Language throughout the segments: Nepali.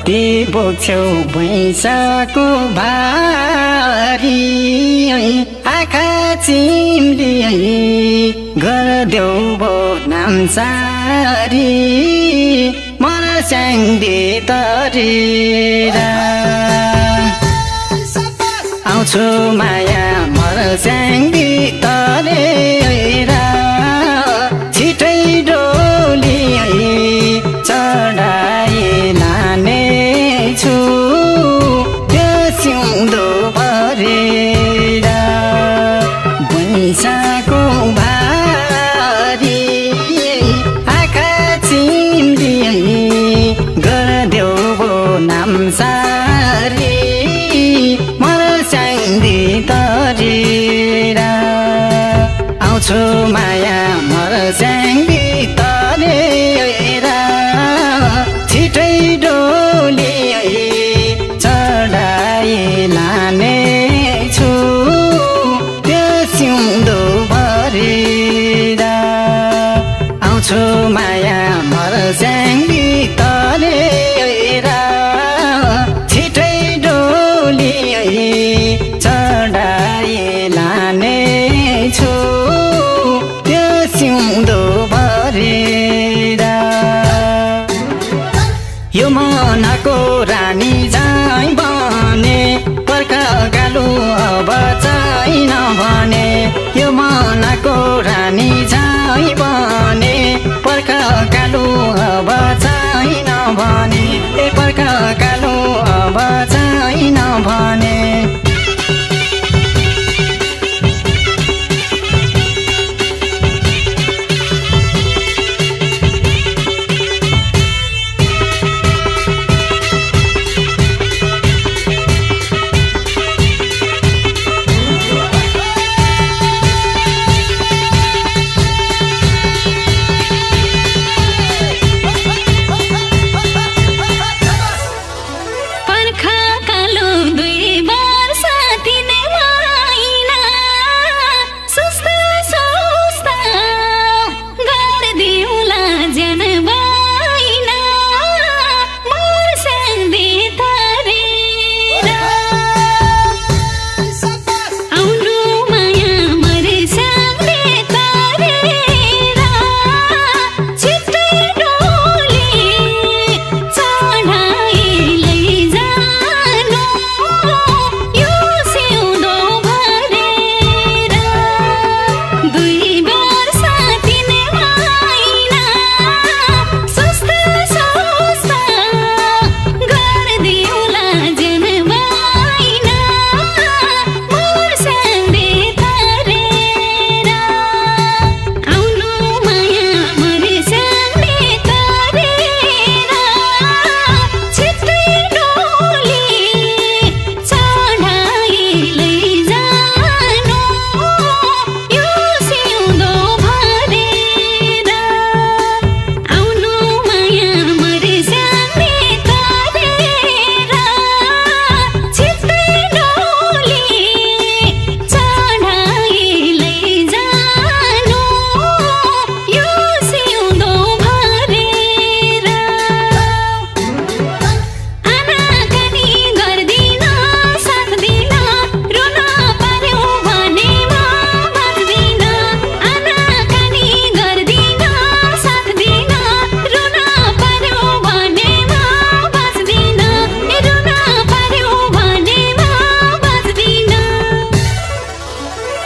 कति बोक्छौ भैँसाको भारी आँखा चिम्ली गर्देऊ भो नामसारी मर्स्याङ्दी तरेर आउँछु माया मर्स्याङ्दी तरेर छिटै डोली चढाई लानेछु त्यो सिउँदो भरेर भैँसाको भारी आँखा चिम्ली गर्देऊ भो नामसारी मर्स्याङ्दी तरेर आउँछु माया मर्स्याङ्दी तरेर छिटै डोली चढाई लानेछु त्यो सिउँदो भरेर आउँछु माया मर्स्याङ्दी तरेर छिटै डोली चढाई लानेछु त्यो सिउँदो भरेर यो मनको रानी जाइ बने पर्खा कालो अब चाहिँ नभने यो मनको रानी जाइ बने पर्खा कालो अब चाहिँ नभने पर्खा कालो अब चाहिँ नभने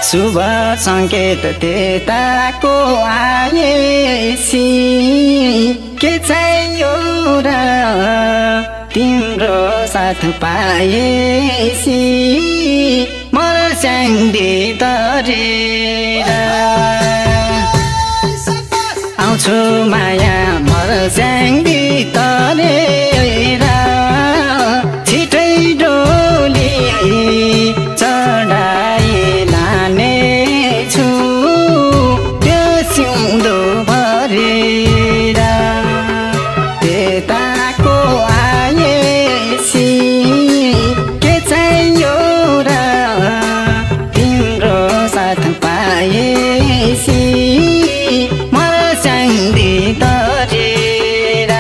शुभ संकेत त्यताको आएसी के चाहियो र तिम्रो साथ पाएसी मर्स्याङ्दी तरेर आउँछु माया मर्स्याङ्दी तरेर छिटै डोली चढाई लानेछु त्यो सिउँदो भरेर त्यताको आएसी के चाहियो र तिम्रो साथ पाएसी मर्स्याङ्दी तरेर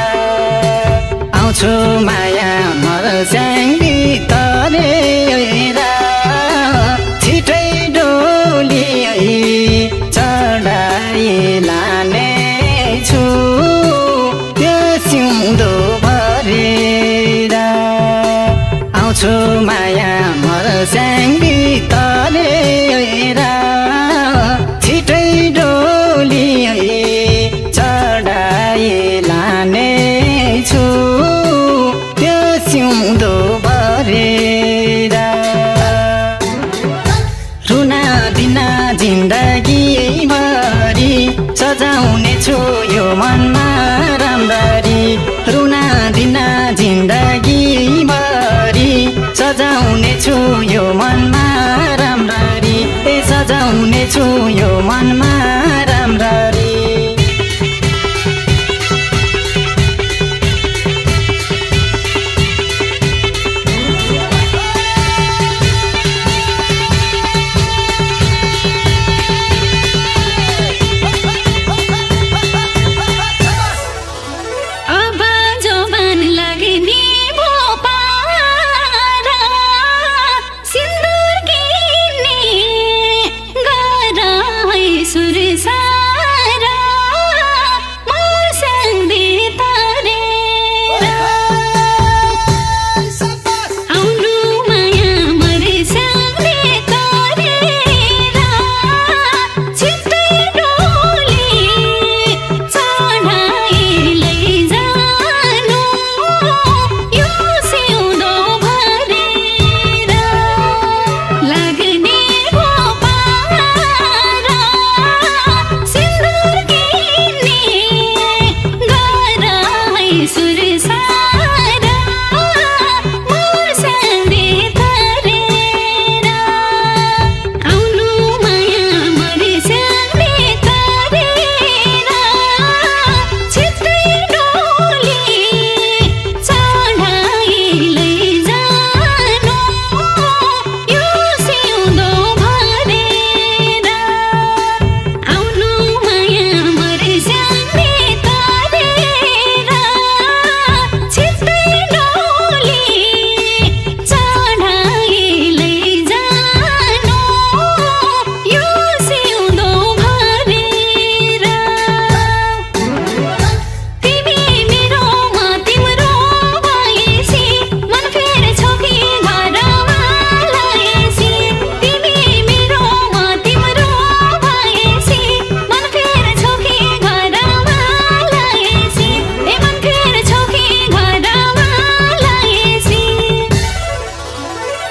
मनमा राम्ररी रुना दिन जिन्दगी भरि सजाउने छु यो मनमा राम्ररी सजाउने छु यो मनमा राम्ररी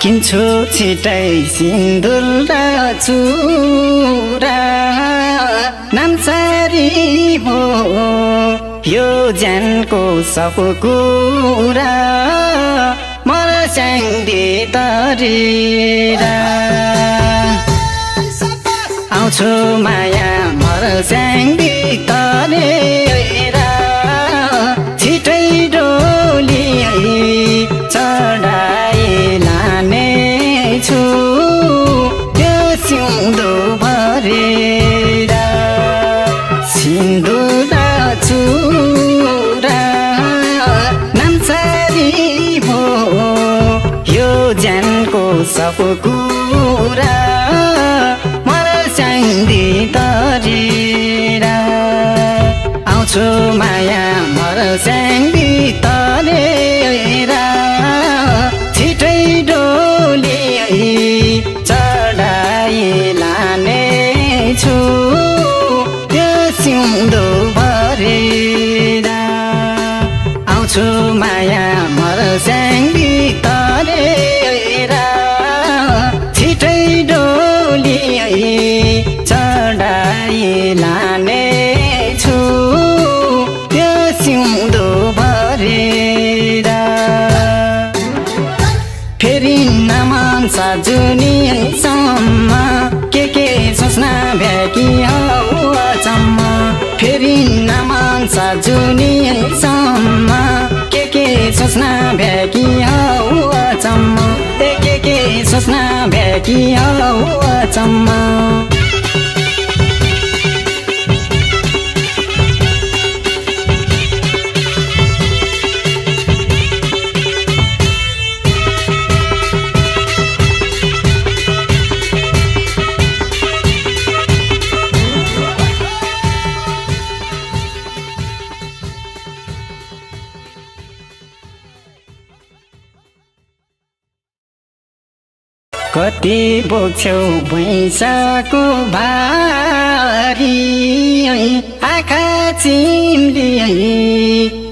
किन्छु छिटै सिन्दुर र चुरा नामसारी हो यो ज्यानको सब कुरा मर्स्याङ्दी तरेर आउँछु माया मर्स्याङ्दी तरेर छिटै डोली चढाइ लाने छु त्यो सिउँदो भरेर सिन्दुर चुरा नामसारी हो यो ज्यानको सब कुरा मर्स्याङ्दी तरेर आउँछु माया मर्स्याङ्दी तरेर छिटै डोली चढाइ लाने छु त्यो सिउँदो भरेर आउँछु माया मर्स्याङ्दी तरेर छिटै डोली चढाइ लाने छु त्यो सिउँदो भरेर फेरि नमान साजुनीसम्म के सोच्न भ्याकी हौ अचम्म फेरि नमान साजुनीसम्म के सोच्न भ्याकी हौ अचम्म के सोच्न भ्याकी हौ अचम्म कति बोक्छौ भैँसाको भारी आँखा चिम्ली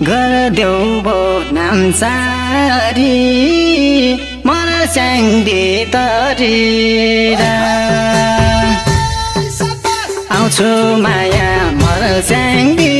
गरिदेऊ भो नामसारी मर्स्याङ्दी तरेर आउँछु माया मर्स्याङ्दी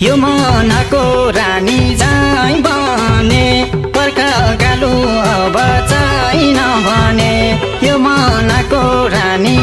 यो मनको रानी चाहिँ बने पर्खा गालु अब चाहिँ नभने यो मनको रानी